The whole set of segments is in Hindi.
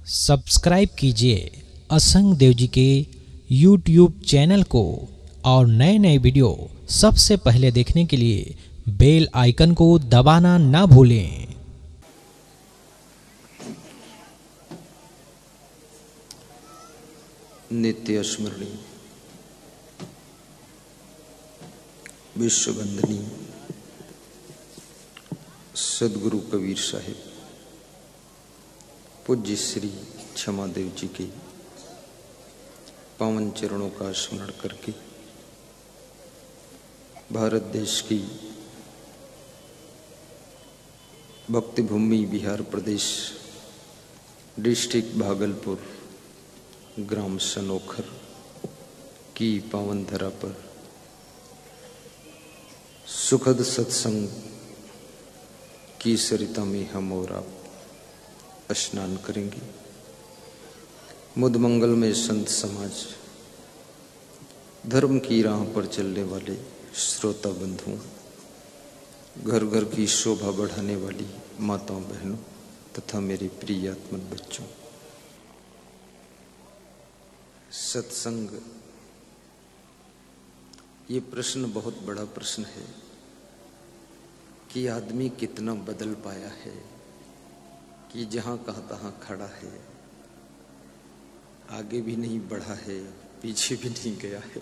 सब्सक्राइब कीजिए असंग देव जी के YouTube चैनल को और नए नए वीडियो सबसे पहले देखने के लिए बेल आइकन को दबाना ना भूलें। नित्य स्मरणीय विश्ववंदनीय सदगुरु कबीर साहिब पूज्य श्री क्षमादेव जी के पावन चरणों का स्मरण करके भारत देश की भक्ति भूमि बिहार प्रदेश डिस्ट्रिक्ट भागलपुर ग्राम सनोखर की पावन धरा पर सुखद सत्संग की सरिता में हम और आप स्नान करेंगे। मुद मंगल में संत समाज, धर्म की राह पर चलने वाले श्रोता बंधुओं, घर घर की शोभा बढ़ाने वाली माताओं बहनों तथा मेरे प्रिय आत्मन बच्चों, सत्संग ये प्रश्न बहुत बड़ा प्रश्न है कि आदमी कितना बदल पाया है कि जहां कहा तहां खड़ा है, आगे भी नहीं बढ़ा है, पीछे भी नहीं गया है,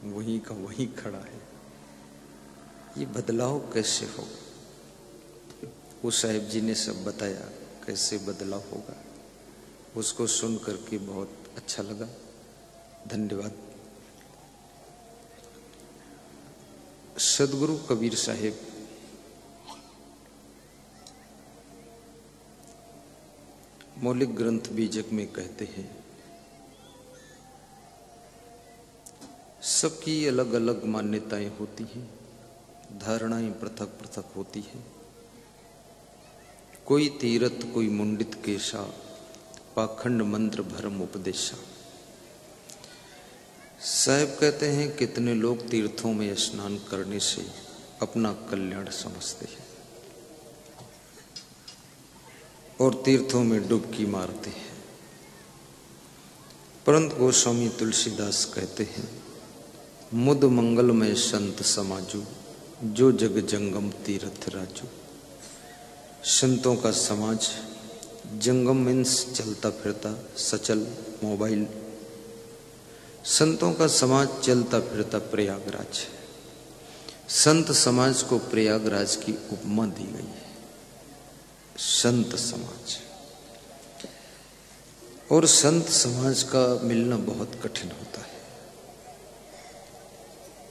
वहीं का वहीं खड़ा है। ये बदलाव कैसे हो? वो साहिब जी ने सब बताया कैसे बदलाव होगा, उसको सुन करके बहुत अच्छा लगा। धन्यवाद। सदगुरु कबीर साहिब मौलिक ग्रंथ बीजक में कहते हैं, सबकी अलग अलग मान्यताएं होती हैं, धारणाएं पृथक पृथक होती हैं। कोई तीरथ कोई मुंडित केशा, पाखंड मंत्र भरम उपदेशा। साहब कहते हैं कितने लोग तीर्थों में स्नान करने से अपना कल्याण समझते हैं और तीर्थों में डुबकी मारते हैं, परंतु गोस्वामी तुलसीदास कहते हैं, मुद मंगल में संत समाजू, जो जग जंगम तीर्थ राजू। संतों का समाज, जंगम मीन्स चलता फिरता सचल मोबाइल, संतों का समाज चलता फिरता प्रयागराज। संत समाज को प्रयागराज की उपमा दी गई है, संत समाज। और संत समाज का मिलना बहुत कठिन होता है,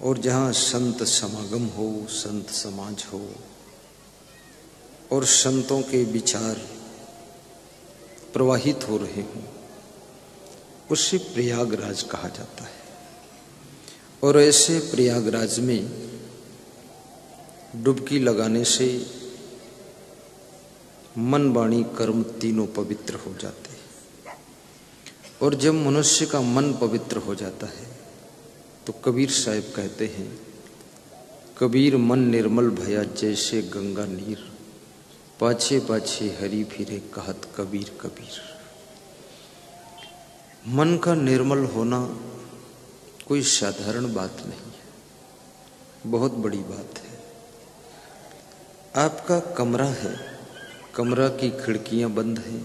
और जहां संत समागम हो, संत समाज हो और संतों के विचार प्रवाहित हो रहे हों, उसे प्रयागराज कहा जाता है। और ऐसे प्रयागराज में डुबकी लगाने से मन वाणी कर्म तीनों पवित्र हो जाते हैं। और जब मनुष्य का मन पवित्र हो जाता है तो कबीर साहब कहते हैं, कबीर मन निर्मल भया जैसे गंगा नीर, पाछे पाछे हरि फिरे कहत कबीर कबीर। मन का निर्मल होना कोई साधारण बात नहीं है, बहुत बड़ी बात है। आपका कमरा है, कमरा की खिड़कियां बंद हैं,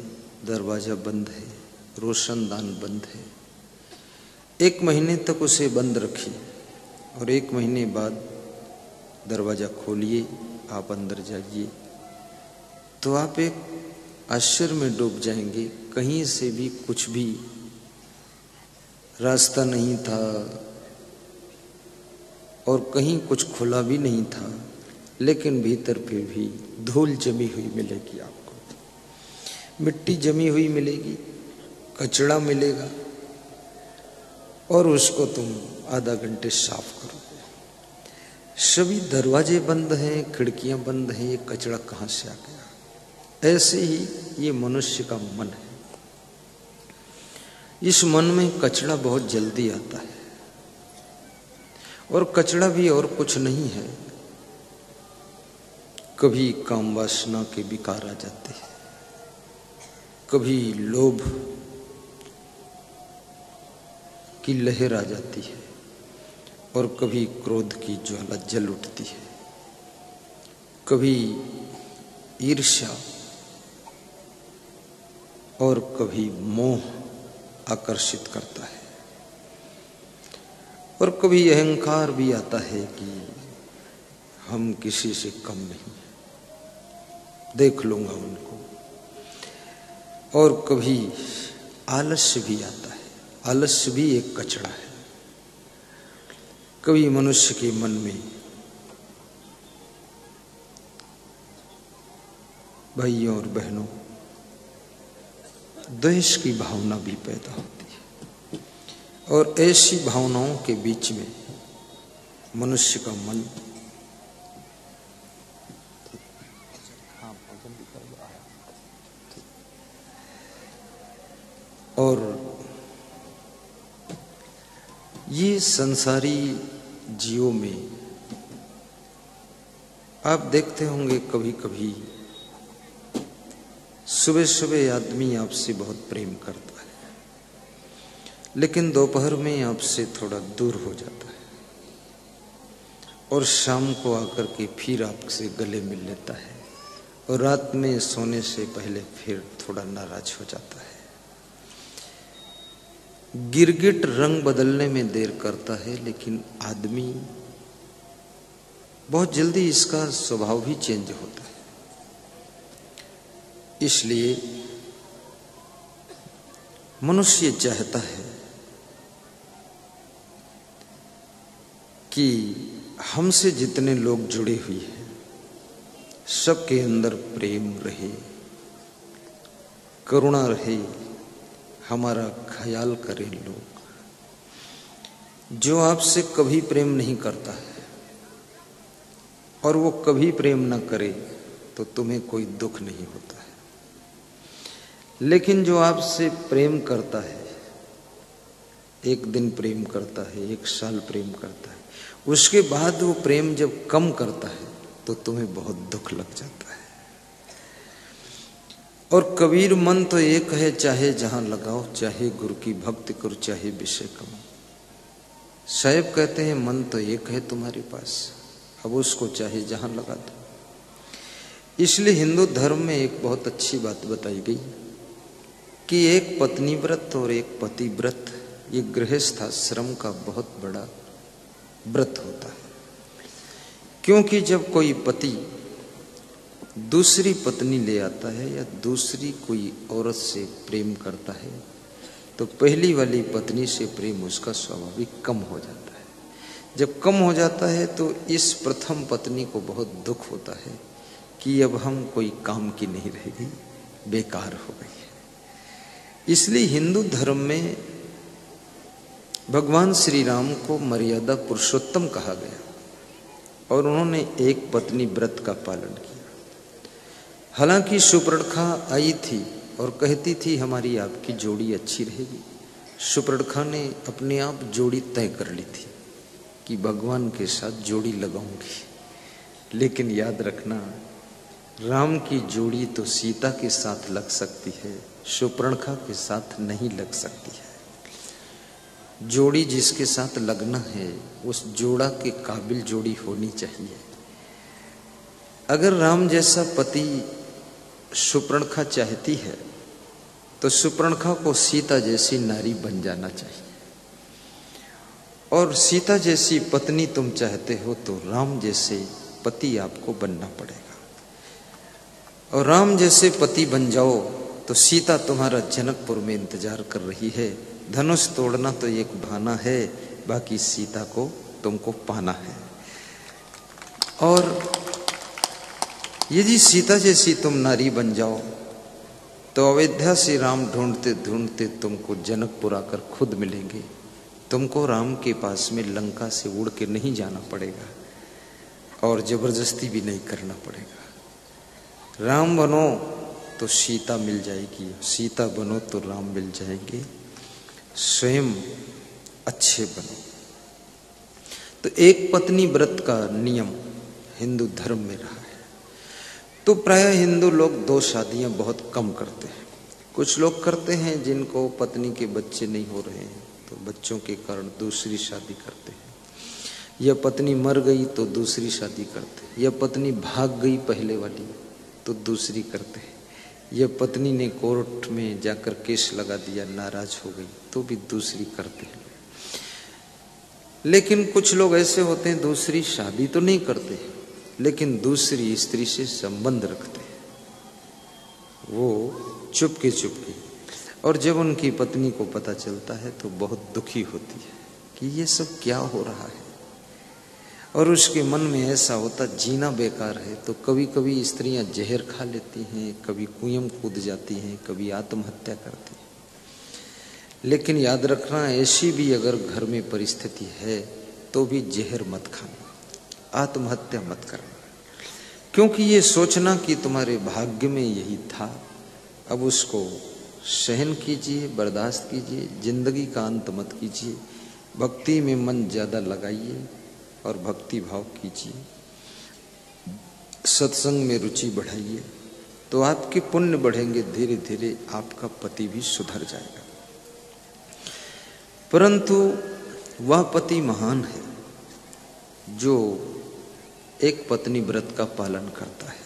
दरवाजा बंद है, रोशनदान बंद है। 1 महीने तक उसे बंद रखिए और 1 महीने बाद दरवाजा खोलिए, आप अंदर जाइए तो आप एक आश्चर्य में डूब जाएंगे। कहीं से भी कुछ भी रास्ता नहीं था और कहीं कुछ खुला भी नहीं था, लेकिन भीतर फिर भी धूल जमी हुई मिलेगी, आपको मिट्टी जमी हुई मिलेगी, कचरा मिलेगा और उसको तुम आधा घंटे साफ करोगे। सभी दरवाजे बंद हैं, खिड़कियां बंद हैं, ये कचरा कहां से आ गया? ऐसे ही ये मनुष्य का मन है। इस मन में कचरा बहुत जल्दी आता है, और कचरा भी और कुछ नहीं है, कभी काम वासना के विकार आ जाते हैं, कभी लोभ की लहर आ जाती है और कभी क्रोध की ज्वाला जल उठती है, कभी ईर्ष्या और कभी मोह आकर्षित करता है, और कभी अहंकार भी आता है कि हम किसी से कम नहीं, देख लूंगा उनको। और कभी आलस्य भी आता है, आलस्य भी एक कचड़ा है। कभी मनुष्य के मन में भाइयों और बहनों द्वेष की भावना भी पैदा होती है, और ऐसी भावनाओं के बीच में मनुष्य का मन और ये संसारी जीवों में आप देखते होंगे कभी कभी सुबह सुबह आदमी आपसे बहुत प्रेम करता है, लेकिन दोपहर में आपसे थोड़ा दूर हो जाता है, और शाम को आकर के फिर आपसे गले मिल लेता है, और रात में सोने से पहले फिर थोड़ा नाराज हो जाता है। गिरगिट रंग बदलने में देर करता है, लेकिन आदमी बहुत जल्दी इसका स्वभाव भी चेंज होता है। इसलिए मनुष्य चाहता है कि हमसे जितने लोग जुड़े हुए हैं सबके अंदर प्रेम रहे, करुणा रहे, हमारा ख्याल करें लोग। जो आपसे कभी प्रेम नहीं करता है और वो कभी प्रेम ना करे तो तुम्हें कोई दुख नहीं होता है, लेकिन जो आपसे प्रेम करता है, एक दिन प्रेम करता है, एक साल प्रेम करता है, उसके बाद वो प्रेम जब कम करता है तो तुम्हें बहुत दुख लग जाता है। और कबीर मन तो एक है, चाहे जहां लगाओ, चाहे गुरु की भक्ति करो, चाहे विषय कमाओ। साहेब कहते हैं मन तो एक है तुम्हारे पास, अब उसको चाहे जहां लगा दो। इसलिए हिंदू धर्म में एक बहुत अच्छी बात बताई गई कि एक पत्नी व्रत और एक पति व्रत, ये गृहस्थ आश्रम का बहुत बड़ा व्रत होता है। क्योंकि जब कोई पति दूसरी पत्नी ले आता है या दूसरी कोई औरत से प्रेम करता है तो पहली वाली पत्नी से प्रेम उसका स्वाभाविक कम हो जाता है। जब कम हो जाता है तो इस प्रथम पत्नी को बहुत दुख होता है कि अब हम कोई काम की नहीं रह गई, बेकार हो गई है। इसलिए हिंदू धर्म में भगवान श्री राम को मर्यादा पुरुषोत्तम कहा गया और उन्होंने एक पत्नी व्रत का पालन किया। हालांकि सुपर्णखा आई थी और कहती थी हमारी आपकी जोड़ी अच्छी रहेगी। सुपर्णखा ने अपने आप जोड़ी तय कर ली थी कि भगवान के साथ जोड़ी लगाऊंगी, लेकिन याद रखना राम की जोड़ी तो सीता के साथ लग सकती है, सुपर्णखा के साथ नहीं लग सकती है। जोड़ी जिसके साथ लगना है उस जोड़ा के काबिल जोड़ी होनी चाहिए। अगर राम जैसा पति सुपर्णखा चाहती है तो सुपर्णखा को सीता जैसी नारी बन जाना चाहिए, और सीता जैसी पत्नी तुम चाहते हो तो राम जैसे पति आपको बनना पड़ेगा। और राम जैसे पति बन जाओ तो सीता तुम्हारा जनकपुर में इंतजार कर रही है। धनुष तोड़ना तो एक बहाना है, बाकी सीता को तुमको पाना है। और यदि सीता जैसी तुम नारी बन जाओ तो अयोध्या से राम ढूंढते ढूंढते तुमको जनकपुर आकर खुद मिलेंगे। तुमको राम के पास में लंका से उड़ के नहीं जाना पड़ेगा और जबरदस्ती भी नहीं करना पड़ेगा। राम बनो तो सीता मिल जाएगी, सीता बनो तो राम मिल जाएंगे। स्वयं अच्छे बनो। तो एक पत्नी व्रत का नियम हिंदू धर्म में रहा है। तो प्राय हिंदू लोग 2 शादियां बहुत कम करते हैं। कुछ लोग करते हैं जिनको पत्नी के बच्चे नहीं हो रहे हैं तो बच्चों के कारण दूसरी शादी करते हैं, या पत्नी मर गई तो दूसरी शादी करते हैं, या पत्नी भाग गई पहले वाली तो दूसरी करते हैं, या पत्नी ने कोर्ट में जाकर केस लगा दिया, नाराज हो गई तो भी दूसरी करते हैं। लेकिन कुछ लोग ऐसे होते हैं दूसरी शादी तो नहीं करते लेकिन दूसरी स्त्री से संबंध रखते हैं, वो चुपके चुपके, और जब उनकी पत्नी को पता चलता है तो बहुत दुखी होती है कि ये सब क्या हो रहा है, और उसके मन में ऐसा होता जीना बेकार है। तो कभी कभी स्त्रियां जहर खा लेती हैं, कभी कुएं कूद जाती हैं, कभी आत्महत्या करती हैं। लेकिन याद रखना, ऐसी भी अगर घर में परिस्थिति है तो भी जहर मत खाना, आत्महत्या मत करना, क्योंकि ये सोचना कि तुम्हारे भाग्य में यही था, अब उसको सहन कीजिए, बर्दाश्त कीजिए, जिंदगी का अंत मत कीजिए, भक्ति में मन ज्यादा लगाइए और भक्ति भाव कीजिए, सत्संग में रुचि बढ़ाइए, तो आपके पुण्य बढ़ेंगे, धीरे धीरे आपका पति भी सुधर जाएगा। परंतु वह पति महान है जो एक पत्नी व्रत का पालन करता है,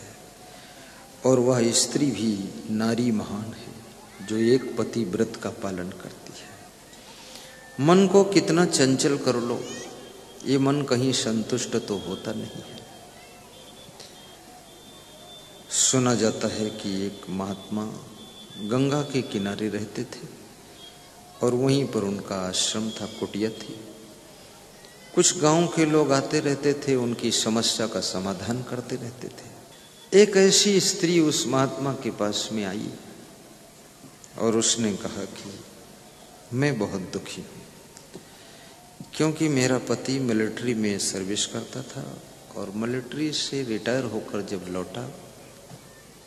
और वह स्त्री भी नारी महान है जो एक पति व्रत का पालन करती है। मन को कितना चंचल कर लो, ये मन कहीं संतुष्ट तो होता नहीं है। सुना जाता है कि एक महात्मा गंगा के किनारे रहते थे और वहीं पर उनका आश्रम था, कुटिया थी। कुछ गांव के लोग आते रहते थे, उनकी समस्या का समाधान करते रहते थे। एक ऐसी स्त्री उस महात्मा के पास में आई और उसने कहा कि मैं बहुत दुखी हूँ, क्योंकि मेरा पति मिलिट्री में सर्विस करता था और मिलिट्री से रिटायर होकर जब लौटा,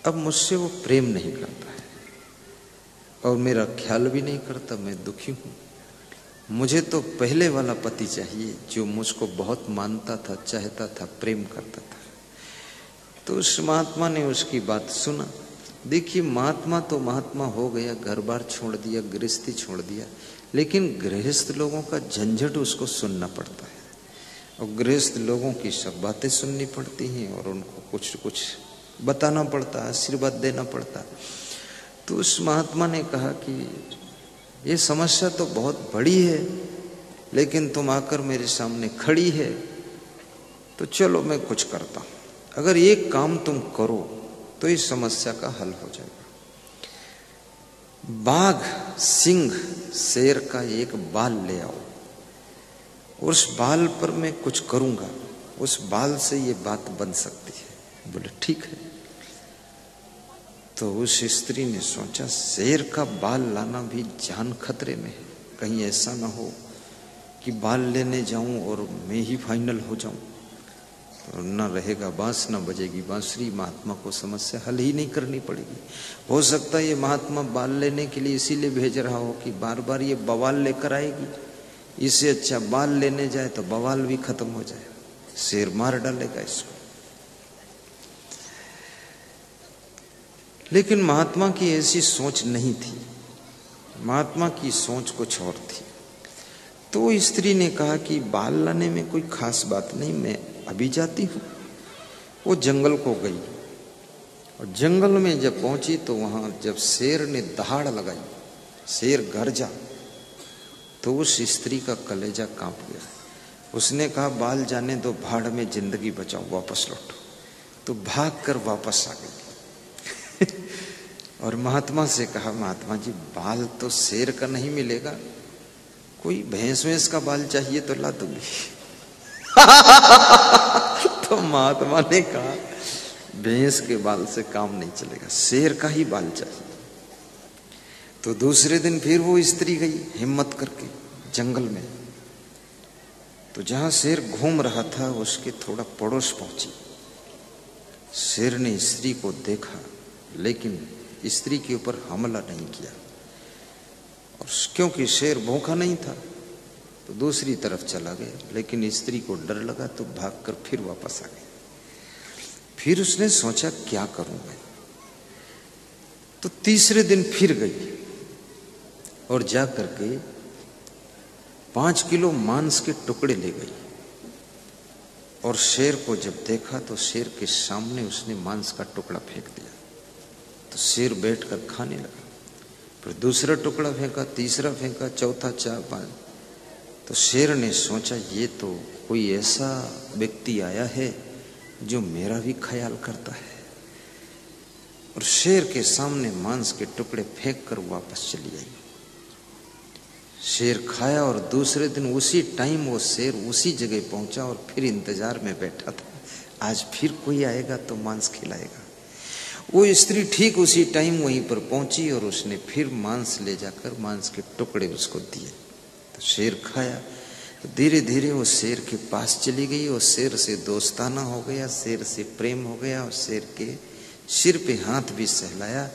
अब मुझसे वो प्रेम नहीं करता है और मेरा ख्याल भी नहीं करता। मैं दुखी हूँ। मुझे तो पहले वाला पति चाहिए जो मुझको बहुत मानता था, चाहता था, प्रेम करता था। तो उस महात्मा ने उसकी बात सुना। देखिए, महात्मा तो महात्मा हो गया, घर बार छोड़ दिया, गृहस्थी छोड़ दिया, लेकिन गृहस्थ लोगों का झंझट उसको सुनना पड़ता है, और गृहस्थ लोगों की सब बातें सुननी पड़ती हैं और उनको कुछ कुछ बताना पड़ता, आशीर्वाद देना पड़ता। तो उस महात्मा ने कहा कि ये समस्या तो बहुत बड़ी है, लेकिन तुम आकर मेरे सामने खड़ी है तो चलो मैं कुछ करता हूं। अगर एक काम तुम करो तो इस समस्या का हल हो जाएगा। बाघ, सिंह, शेर का एक बाल ले आओ, उस बाल पर मैं कुछ करूंगा, उस बाल से ये बात बन सकती है। बोले ठीक है। तो उस स्त्री ने सोचा, शेर का बाल लाना भी जान खतरे में है, कहीं ऐसा ना हो कि बाल लेने जाऊं और मैं ही फाइनल हो जाऊं, तो न रहेगा बांस न बजेगी बांसुरी, महात्मा को समस्या हल ही नहीं करनी पड़ेगी। हो सकता है ये महात्मा बाल लेने के लिए इसीलिए भेज रहा हो कि बार बार ये बवाल लेकर आएगी, इससे अच्छा बाल लेने जाए तो बवाल भी खत्म हो जाए, शेर मार डालेगा इसको। लेकिन महात्मा की ऐसी सोच नहीं थी, महात्मा की सोच कुछ और थी। तो स्त्री ने कहा कि बाल लाने में कोई खास बात नहीं, मैं अभी जाती हूँ। वो जंगल को गई और जंगल में जब पहुंची तो वहां जब शेर ने दहाड़ लगाई, शेर गरजा, तो उस स्त्री का कलेजा कांप गया। उसने कहा बाल जाने दो, भाड़ में जिंदगी बचाओ, वापस लौटो। तो भाग कर वापस आ गई और महात्मा से कहा, महात्मा जी बाल तो शेर का नहीं मिलेगा, कोई भैंस वैंस का बाल चाहिए तो ला दूंगी तो महात्मा ने कहा भैंस के बाल से काम नहीं चलेगा, शेर का ही बाल चाहिए। तो दूसरे दिन फिर वो स्त्री गई हिम्मत करके जंगल में, तो जहां शेर घूम रहा था उसके थोड़ा पड़ोस पहुंची। शेर ने स्त्री को देखा लेकिन स्त्री के ऊपर हमला नहीं किया, और क्योंकि शेर भूखा नहीं था तो दूसरी तरफ चला गया। लेकिन स्त्री को डर लगा तो भागकर फिर वापस आ गई। फिर उसने सोचा क्या करूं मैं। तो तीसरे दिन फिर गई और जा करके 5 किलो मांस के टुकड़े ले गई। और शेर को जब देखा तो शेर के सामने उसने मांस का टुकड़ा फेंक दिया। तो शेर बैठकर खाने लगा। फिर दूसरा टुकड़ा फेंका, तीसरा फेंका, चौथा, 4, 5। तो शेर ने सोचा ये तो कोई ऐसा व्यक्ति आया है जो मेरा भी ख्याल करता है। और शेर के सामने मांस के टुकड़े फेंक कर वापस चली आई। शेर खाया और दूसरे दिन उसी टाइम वो शेर उसी जगह पहुंचा और फिर इंतजार में बैठा था, आज फिर कोई आएगा तो मांस खिलाएगा। वो स्त्री ठीक उसी टाइम वहीं पर पहुंची और उसने फिर मांस ले जाकर मांस के टुकड़े उसको दिए। तो शेर खाया। तो धीरे धीरे वो शेर के पास चली गई और शेर से दोस्ताना हो गया, शेर से प्रेम हो गया और शेर के सिर पे हाथ भी सहलाया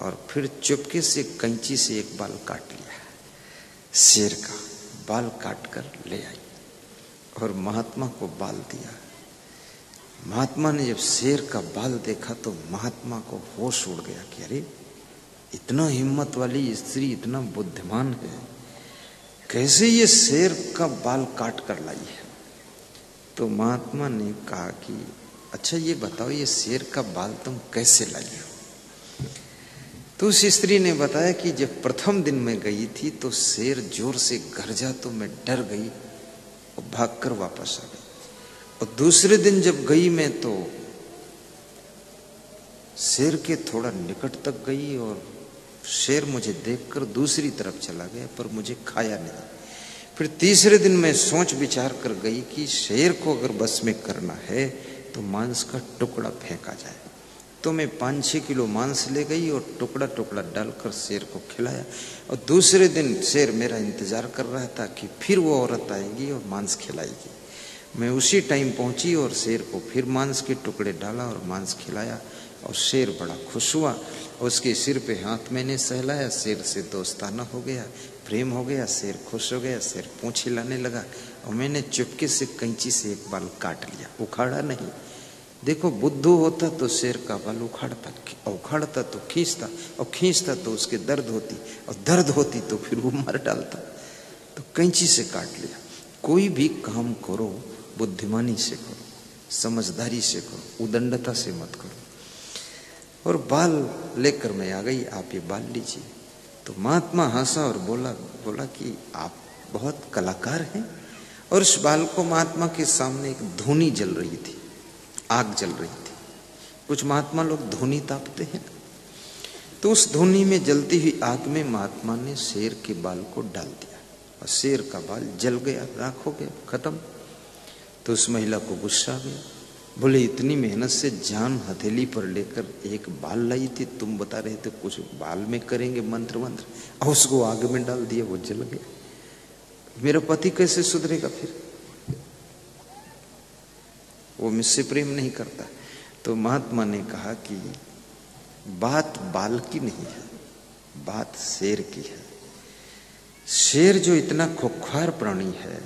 और फिर चुपके से कैंची से एक बाल काट लिया। शेर का बाल काट कर ले आई और महात्मा को बाल दिया। महात्मा ने जब शेर का बाल देखा तो महात्मा को होश उड़ गया कि अरे इतना हिम्मत वाली स्त्री इतना बुद्धिमान है, कैसे ये शेर का बाल काट कर लाई है। तो महात्मा ने कहा कि अच्छा ये बताओ ये शेर का बाल तुम कैसे लाई हो। तो उस स्त्री ने बताया कि जब प्रथम दिन मैं गई थी तो शेर जोर से गरजा तो मैं डर गई और भागकर वापस आ गई। और दूसरे दिन जब गई मैं तो शेर के थोड़ा निकट तक गई और शेर मुझे देखकर दूसरी तरफ चला गया पर मुझे खाया नहीं। फिर तीसरे दिन मैं सोच विचार कर गई कि शेर को अगर बस में करना है तो मांस का टुकड़ा फेंका जाए। तो मैं 5-6 किलो मांस ले गई और टुकड़ा टुकड़ा डालकर शेर को खिलाया। और दूसरे दिन शेर मेरा इंतजार कर रहा था कि फिर वो औरत आएगी और मांस खिलाएगी। मैं उसी टाइम पहुंची और शेर को फिर मांस के टुकड़े डाला और मांस खिलाया और शेर बड़ा खुश हुआ। उसके सिर पे हाथ मैंने सहलाया, शेर से दोस्ताना हो गया, प्रेम हो गया, शेर खुश हो गया, शेर पूंछ हिलाने लगा और मैंने चुपके से कैंची से एक बाल काट लिया, उखाड़ा नहीं। देखो बुद्धू होता तो शेर का बाल उखाड़ता, उखाड़ता तो खींचता और खींचता तो उसके दर्द होती और दर्द होती तो फिर वो मार डालता। तो कैंची से काट लिया। कोई भी काम करो बुद्धिमानी से करो, समझदारी से करो, उदंडता से मत करो। और बाल लेकर मैं आ गई, आप ये बाल लीजिए। तो महात्मा हंसा और बोला कि आप बहुत कलाकार हैं। और उस बाल को महात्मा के सामने एक धूनी जल रही थी, आग जल रही थी। कुछ महात्मा लोग धूनी तापते हैं, तो उस धूनी में जलती हुई आग में महात्मा ने शेर के बाल को डाल दिया और शेर का बाल जल गया, राख हो गया, खत्म। तो उस महिला को गुस्सा आ गया, बोले इतनी मेहनत से जान हथेली पर लेकर एक बाल लाई थी, तुम बता रहे थे कुछ बाल में करेंगे मंत्र मंत्र, और उसको आग में डाल दिया, वो जल गया। मेरा पति कैसे सुधरेगा फिर, वो मुझसे प्रेम नहीं करता। तो महात्मा ने कहा कि बात बाल की नहीं है, बात शेर की है। शेर जो इतना खुंखार प्राणी है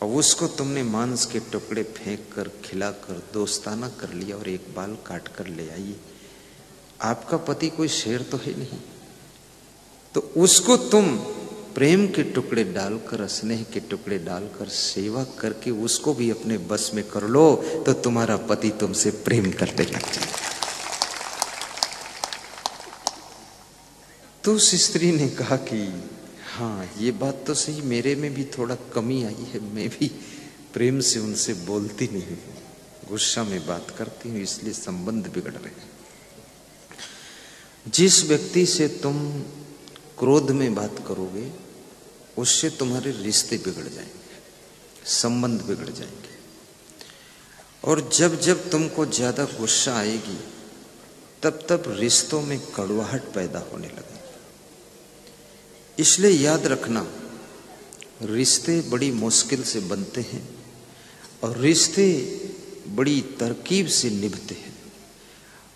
और उसको तुमने मांस के टुकड़े फेंक कर खिलाकर दोस्ताना कर लिया और एक बाल काट कर ले आई। आपका पति कोई शेर तो है नहीं, तो उसको तुम प्रेम के टुकड़े डालकर, स्नेह के टुकड़े डालकर सेवा करके उसको भी अपने बस में कर लो, तो तुम्हारा पति तुमसे प्रेम करने लग जाए। तो उस स्त्री ने कहा कि हाँ ये बात तो सही, मेरे में भी थोड़ा कमी आई है, मैं भी प्रेम से उनसे बोलती नहीं हूँ, गुस्सा में बात करती हूँ, इसलिए संबंध बिगड़ रहे हैं। जिस व्यक्ति से तुम क्रोध में बात करोगे उससे तुम्हारे रिश्ते बिगड़ जाएंगे, संबंध बिगड़ जाएंगे। और जब जब तुमको ज्यादा गुस्सा आएगी तब तब रिश्तों में कड़वाहट पैदा होने लगेगी। इसलिए याद रखना, रिश्ते बड़ी मुश्किल से बनते हैं और रिश्ते बड़ी तरकीब से निभते हैं।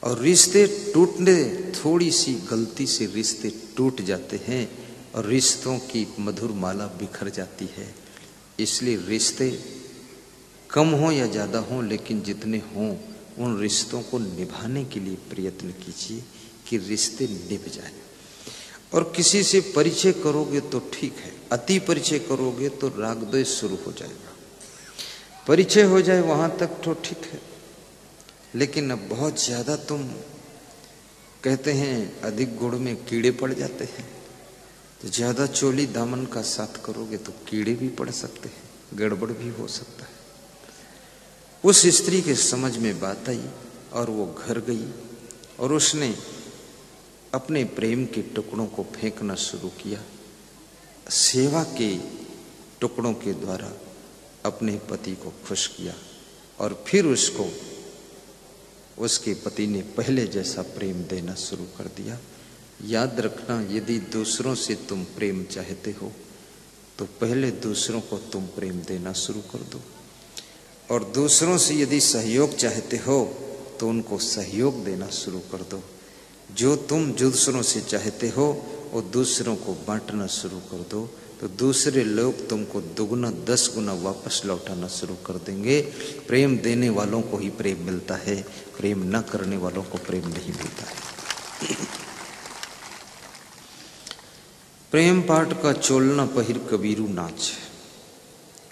और रिश्ते टूटने, थोड़ी सी गलती से रिश्ते टूट जाते हैं और रिश्तों की मधुर माला बिखर जाती है। इसलिए रिश्ते कम हो या ज़्यादा हो, लेकिन जितने हों उन रिश्तों को निभाने के लिए प्रयत्न कीजिए। कि रिश्ते निभ जाए। और किसी से परिचय करोगे तो ठीक है, अति परिचय करोगे तो राग द्वेष शुरू हो जाएगा। परिचय हो जाए वहां तक तो ठीक है, लेकिन अब बहुत ज्यादा तुम कहते हैं अधिक गुड़ में कीड़े पड़ जाते हैं, तो ज्यादा चोली दामन का साथ करोगे तो कीड़े भी पड़ सकते हैं, गड़बड़ भी हो सकता है। उस स्त्री के समझ में बात आई और वो घर गई और उसने अपने प्रेम के टुकड़ों को फेंकना शुरू किया। सेवा के टुकड़ों के द्वारा अपने पति को खुश किया और फिर उसको उसके पति ने पहले जैसा प्रेम देना शुरू कर दिया। याद रखना, यदि दूसरों से तुम प्रेम चाहते हो तो पहले दूसरों को तुम प्रेम देना शुरू कर दो, और दूसरों से यदि सहयोग चाहते हो तो उनको सहयोग देना शुरू कर दो। जो तुम दूसरों से चाहते हो वो दूसरों को बांटना शुरू कर दो, तो दूसरे लोग तुमको दुगुना 10 गुना वापस लौटाना शुरू कर देंगे। प्रेम देने वालों को ही प्रेम मिलता है, प्रेम न करने वालों को प्रेम नहीं मिलता है। प्रेम पाठ का चोलना पहिर कबीरू नाच।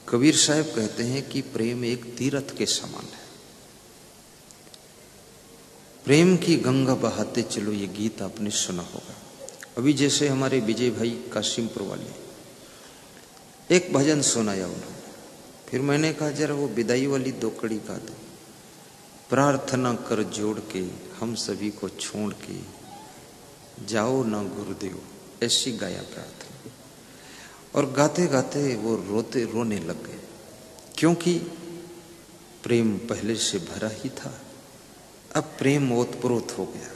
कबीर साहब कहते हैं कि प्रेम एक तीर्थ के समान है। प्रेम की गंगा बहाते चलो, ये गीत आपने सुना होगा। अभी जैसे हमारे विजय भाई कासिमपुर वाले एक भजन सुनाया उन्होंने, फिर मैंने कहा जरा वो विदाई वाली 2 कड़ी गा दो। प्रार्थना कर जोड़ के हम सभी को छोड़ के जाओ ना गुरुदेव, ऐसी गाया प्रार्थना। और गाते गाते वो रोने लग गए, क्योंकि प्रेम पहले से भरा ही था, अब प्रेम ओतप्रोत हो गया।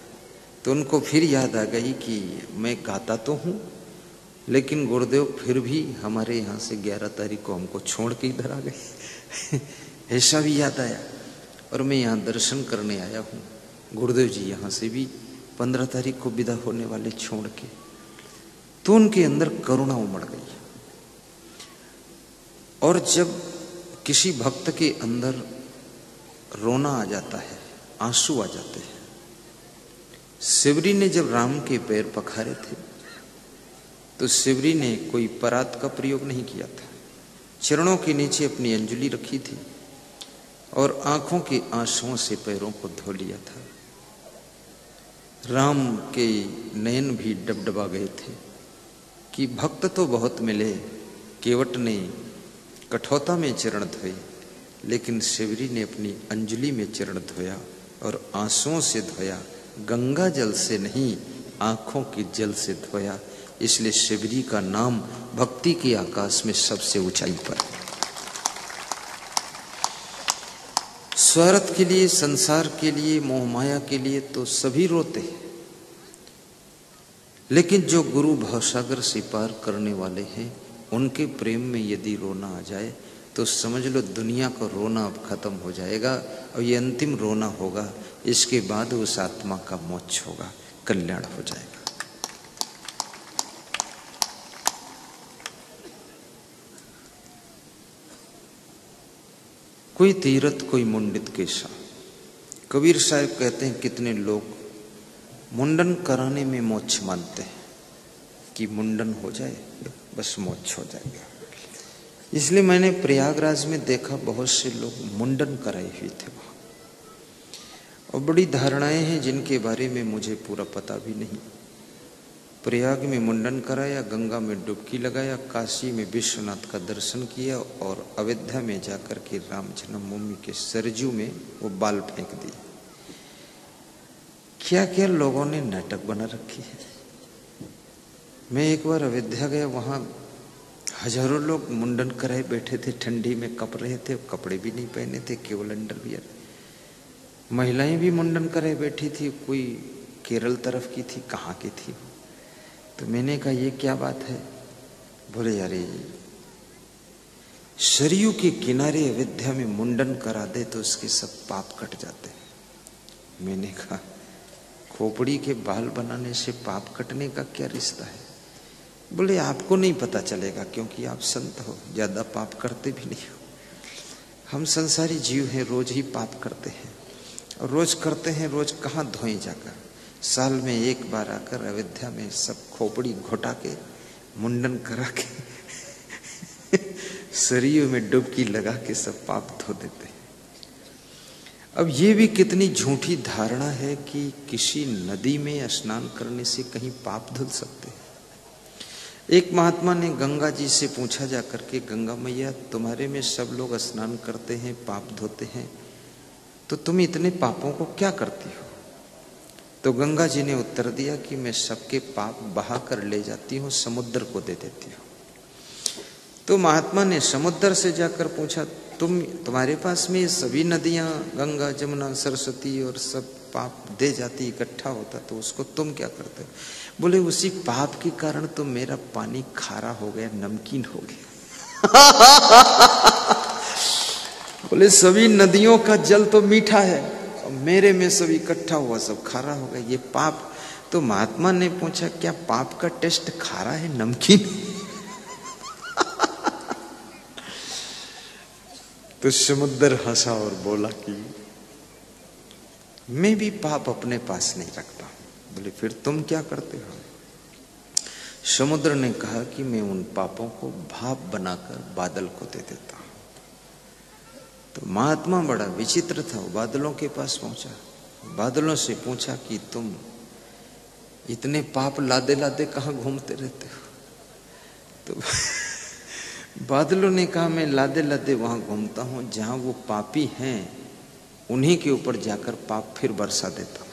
तो उनको फिर याद आ गई कि मैं गाता तो हूं, लेकिन गुरुदेव फिर भी हमारे यहाँ से 11 तारीख को हमको छोड़ के इधर आ गए। ऐसा भी याद आया, और मैं यहाँ दर्शन करने आया हूँ। गुरुदेव जी यहाँ से भी 15 तारीख को विदा होने वाले छोड़ के। तो उनके अंदर करुणा उमड़ गई। और जब किसी भक्त के अंदर रोना आ जाता है, आंसू आ जाते हैं। शिवरी ने जब राम के पैर पखारे थे तो शिवरी ने कोई परात का प्रयोग नहीं किया था, चरणों के नीचे अपनी अंजलि रखी थी और आंखों के आंसुओं से पैरों को धो लिया था। राम के नयन भी डबडबा गए थे कि भक्त तो बहुत मिले, केवट ने कठौता में चरण धोए, लेकिन शिवरी ने अपनी अंजलि में चरण धोया और आंसुओं से धोया, गंगा जल से नहीं, आंखों के जल से धोया। इसलिए शिवरी का नाम भक्ति के आकाश में सबसे ऊंचाई पर है। स्वार्थ के लिए, संसार के लिए, मोह माया के लिए तो सभी रोते हैं, लेकिन जो गुरु भवसागर से पार करने वाले हैं, उनके प्रेम में यदि रोना आ जाए तो समझ लो दुनिया का रोना अब खत्म हो जाएगा और ये अंतिम रोना होगा। इसके बाद उस आत्मा का मोक्ष होगा, कल्याण हो जाएगा। कोई तीरथ कोई मुंडित केशा। कबीर साहब कहते हैं कितने लोग मुंडन कराने में मोक्ष मानते हैं कि मुंडन हो जाए बस मोक्ष हो जाएगा। इसलिए मैंने प्रयागराज में देखा बहुत से लोग मुंडन कराए हुए थे वहां, और बड़ी धारणाएं हैं जिनके बारे में मुझे पूरा पता भी नहीं। प्रयाग में मुंडन कराया, गंगा में डुबकी लगाया, काशी में विश्वनाथ का दर्शन किया और अयोध्या में जाकर के राम जन्मभूमि के सरजू में वो बाल फेंक दिए। क्या क्या लोगों ने नाटक बना रखी है। मैं एक बार अयोध्या गया, वहां हजारों लोग मुंडन कराए बैठे थे, ठंडी में कप रहे थे, कपड़े भी नहीं पहने थे, केवल अंडरवियर। महिलाएं भी मुंडन कराए बैठी थी, कोई केरल तरफ की थी, कहाँ की थी। तो मैंने कहा ये क्या बात है। बोले यार सरयू के किनारे अयोध्या में मुंडन करा दे तो उसके सब पाप कट जाते हैं। मैंने कहा खोपड़ी के बाल बनाने से पाप कटने का क्या रिश्ता है। बोले आपको नहीं पता चलेगा क्योंकि आप संत हो, ज्यादा पाप करते भी नहीं हो। हम संसारी जीव हैं, रोज ही पाप करते हैं और रोज करते हैं, रोज कहाँ धोए जाकर। साल में एक बार आकर अयोध्या में सब खोपड़ी घोटा के मुंडन करा के सरयू में डुबकी लगा के सब पाप धो देते हैं। अब ये भी कितनी झूठी धारणा है कि किसी नदी में स्नान करने से कहीं पाप धुल सकते हैं। एक महात्मा ने गंगा जी से पूछा जाकर के, गंगा मैया तुम्हारे में सब लोग स्नान करते हैं, पाप धोते हैं, तो तुम इतने पापों को क्या करती हो? तो गंगा जी ने उत्तर दिया कि मैं सबके पाप बहा कर ले जाती हूँ, समुद्र को दे देती हूँ। तो महात्मा ने समुद्र से जाकर पूछा, तुम्हारे पास में ये सभी नदियां, गंगा जमुना सरस्वती और सब पाप दे जाती, इकट्ठा होता, तो उसको तुम क्या करते हो? बोले उसी पाप के कारण तो मेरा पानी खारा हो गया, नमकीन हो गया। बोले सभी नदियों का जल तो मीठा है और मेरे में सब इकट्ठा हुआ सब खारा हो गया, ये पाप। तो महात्मा ने पूछा क्या पाप का टेस्ट खारा है, नमकीन? तो समुद्र हंसा और बोला कि मैं भी पाप अपने पास नहीं रखता। बोले फिर तुम क्या करते हो? समुद्र ने कहा कि मैं उन पापों को भाप बनाकर बादल को दे देता हूं। तो महात्मा बड़ा विचित्र था, वो बादलों के पास पहुंचा, बादलों से पूछा कि तुम इतने पाप लादे लादे कहां घूमते रहते हो? तो बादलों ने कहा मैं लादे लादे वहां घूमता हूं जहां वो पापी हैं, उन्हीं के ऊपर जाकर पाप फिर बरसा देता हूं।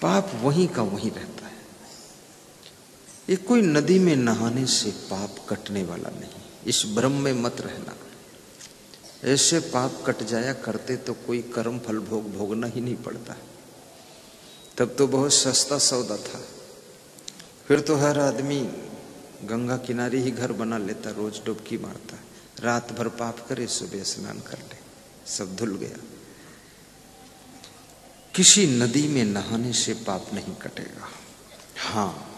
पाप वहीं का वहीं रहता है। ये कोई नदी में नहाने से पाप कटने वाला नहीं, इस भ्रम में मत रहना। ऐसे पाप कट जाया करते तो कोई कर्म फल भोगना ही नहीं पड़ता। तब तो बहुत सस्ता सौदा था। फिर तो हर आदमी गंगा किनारे ही घर बना लेता, रोज डुबकी मारता, रात भर पाप करे, सुबह स्नान कर ले, सब धुल गया। किसी नदी में नहाने से पाप नहीं कटेगा। हाँ,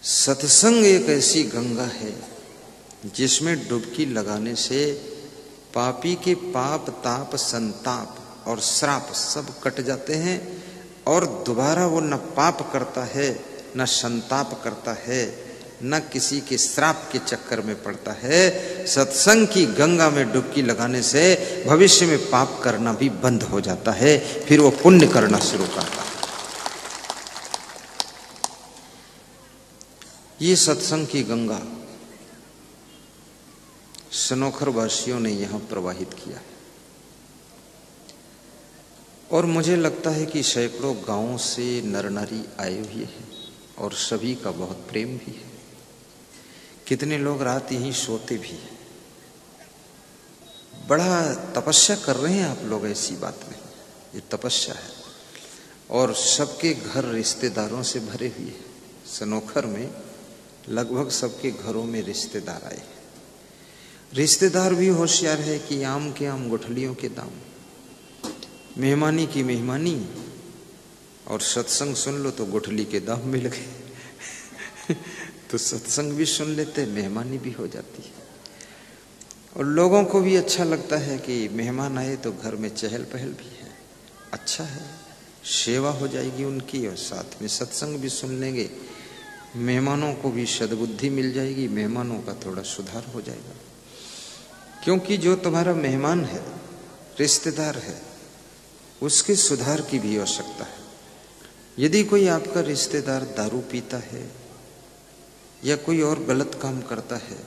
सत्संग एक ऐसी गंगा है जिसमें डुबकी लगाने से पापी के पाप, ताप, संताप और श्राप सब कट जाते हैं और दोबारा वो न पाप करता है, न संताप करता है, न किसी के श्राप के चक्कर में पड़ता है। सत्संग की गंगा में डुबकी लगाने से भविष्य में पाप करना भी बंद हो जाता है, फिर वो पुण्य करना शुरू करता है। ये सत्संग की गंगा सनोखर वासियों ने यहां प्रवाहित किया है और मुझे लगता है कि सैकड़ों गांवों से नर नारी आए हुए हैं और सभी का बहुत प्रेम भी है। कितने लोग रात यहीं सोते भी हैं। बड़ा तपस्या कर रहे हैं आप लोग, ऐसी बात नहीं, ये तपस्या है। और सबके घर रिश्तेदारों से भरे हुए हैं। सनोखर में लगभग सबके घरों में रिश्तेदार आए। रिश्तेदार भी होशियार है कि आम के आम गुठलियों के दाम, मेहमानी की मेहमानी, और सत्संग सुन लो तो गुठली के दाम मिल गए। तो सत्संग भी सुन लेते, मेहमानी भी हो जाती है और लोगों को भी अच्छा लगता है कि मेहमान आए तो घर में चहल पहल भी है, अच्छा है, सेवा हो जाएगी उनकी और साथ में सत्संग भी सुन लेंगे। मेहमानों को भी सद्बुद्धि मिल जाएगी, मेहमानों का थोड़ा सुधार हो जाएगा। क्योंकि जो तुम्हारा मेहमान है, रिश्तेदार है, उसके सुधार की भी आवश्यकता है। यदि कोई आपका रिश्तेदार दारू पीता है या कोई और गलत काम करता है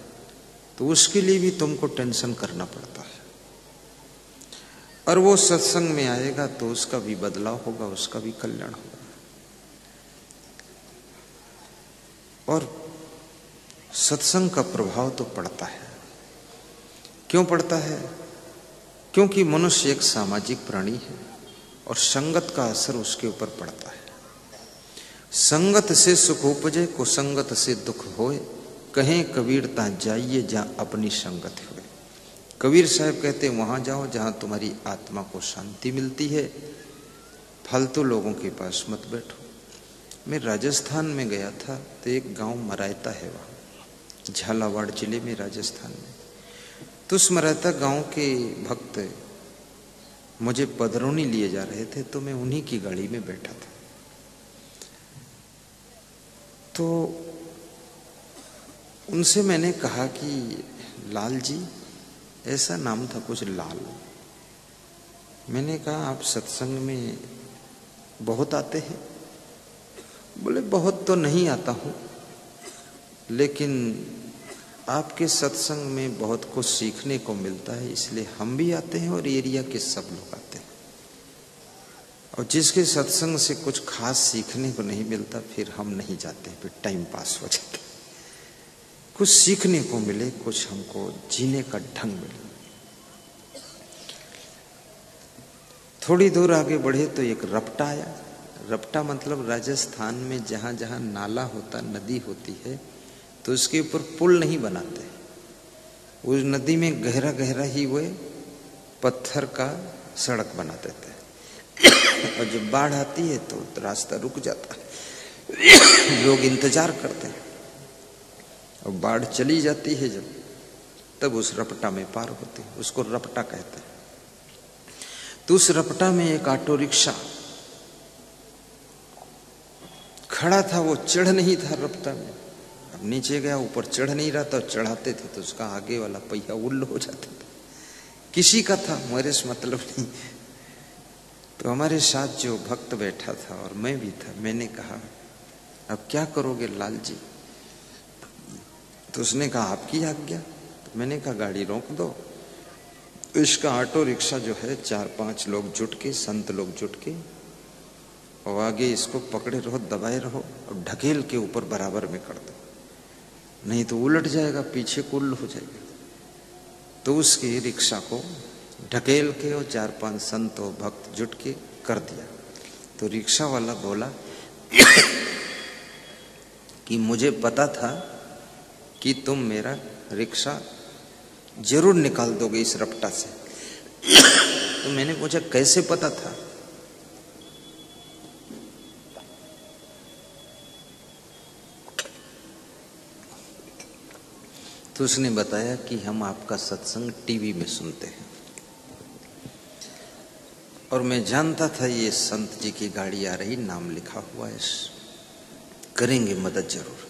तो उसके लिए भी तुमको टेंशन करना पड़ता है, और वो सत्संग में आएगा तो उसका भी बदलाव होगा, उसका भी कल्याण होगा। और सत्संग का प्रभाव तो पड़ता है। क्यों पड़ता है? क्योंकि मनुष्य एक सामाजिक प्राणी है और संगत का असर उसके ऊपर पड़ता है। संगत से सुख उपजे, कुसंगत से दुख होए, कहें कबीर ता जाइए जहां अपनी संगत हुए। कबीर साहब कहते वहां जाओ जहां तुम्हारी आत्मा को शांति मिलती है, फालतू लोगों के पास मत बैठो। मैं राजस्थान में गया था तो एक गांव मरायता है, वहां झालावाड़ जिले में, राजस्थान में। तो उस मरायता गांव के भक्त मुझे पधरौनी लिए जा रहे थे, तो मैं उन्हीं की गाड़ी में बैठा था। तो उनसे मैंने कहा कि लाल जी, ऐसा नाम था कुछ लाल। मैंने कहा आप सत्संग में बहुत आते हैं? बोले बहुत तो नहीं आता हूं, लेकिन आपके सत्संग में बहुत कुछ सीखने को मिलता है, इसलिए हम भी आते हैं और एरिया के सब लोग आते हैं। और जिसके सत्संग से कुछ खास सीखने को नहीं मिलता, फिर हम नहीं जाते, फिर टाइम पास हो जाता। कुछ सीखने को मिले, कुछ हमको जीने का ढंग मिले। थोड़ी दूर आगे बढ़े तो एक रपटा आया। रपटा मतलब राजस्थान में जहां जहां नाला होता, नदी होती है, तो उसके ऊपर पुल नहीं बनाते। उस नदी में गहरा गहरा ही वो पत्थर का सड़क बना देते हैं। और जब बाढ़ आती है तो रास्ता रुक जाता है, लोग इंतजार करते हैं। और बाढ़ चली जाती है जब, तब उस रपटा में पार होते हैं, उसको रपटा कहते हैं। तो उस रपटा में एक ऑटो रिक्शा खड़ा था, वो चढ़ नहीं था रपटा में। अब नीचे गया, ऊपर चढ़ नहीं रहा था, चढ़ाते थे तो उसका आगे वाला पहिया उल्ल हो जाता था। किसी का था, मेरे से मतलब नहीं। तो हमारे साथ जो भक्त बैठा था और मैं भी था, मैंने कहा अब क्या करोगे लाल जी? तो उसने कहा आपकी आज्ञा। तो मैंने कहा गाड़ी रोक दो। इसका ऑटो रिक्शा जो है 4-5 लोग जुट के, संत लोग जुट के, और आगे इसको पकड़े रहो, दबाए रहो और ढकेल के ऊपर बराबर में कर दो, नहीं तो उलट जाएगा, पीछे कुल हो जाएगा। तो उसके रिक्शा को ढकेल के और 4-5 संत और भक्त जुट के कर दिया। तो रिक्शा वाला बोला कि मुझे पता था कि तुम मेरा रिक्शा जरूर निकाल दोगे इस रपटा से। तो मैंने पूछा कैसे पता था? तो उसने बताया कि हम आपका सत्संग टीवी में सुनते हैं, और मैं जानता था ये संत जी की गाड़ी आ रही, नाम लिखा हुआ है, करेंगे मदद जरूर।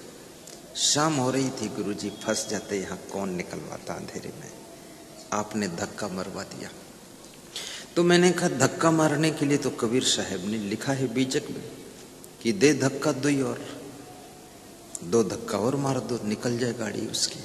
शाम हो रही थी, गुरुजी फंस जाते, यहाँ कौन निकलवाता अंधेरे में, आपने धक्का मरवा दिया। तो मैंने कहा धक्का मारने के लिए तो कबीर साहब ने लिखा है बीजक में कि दे धक्का दुई और 2 धक्का और मार दो, निकल जाए गाड़ी उसकी।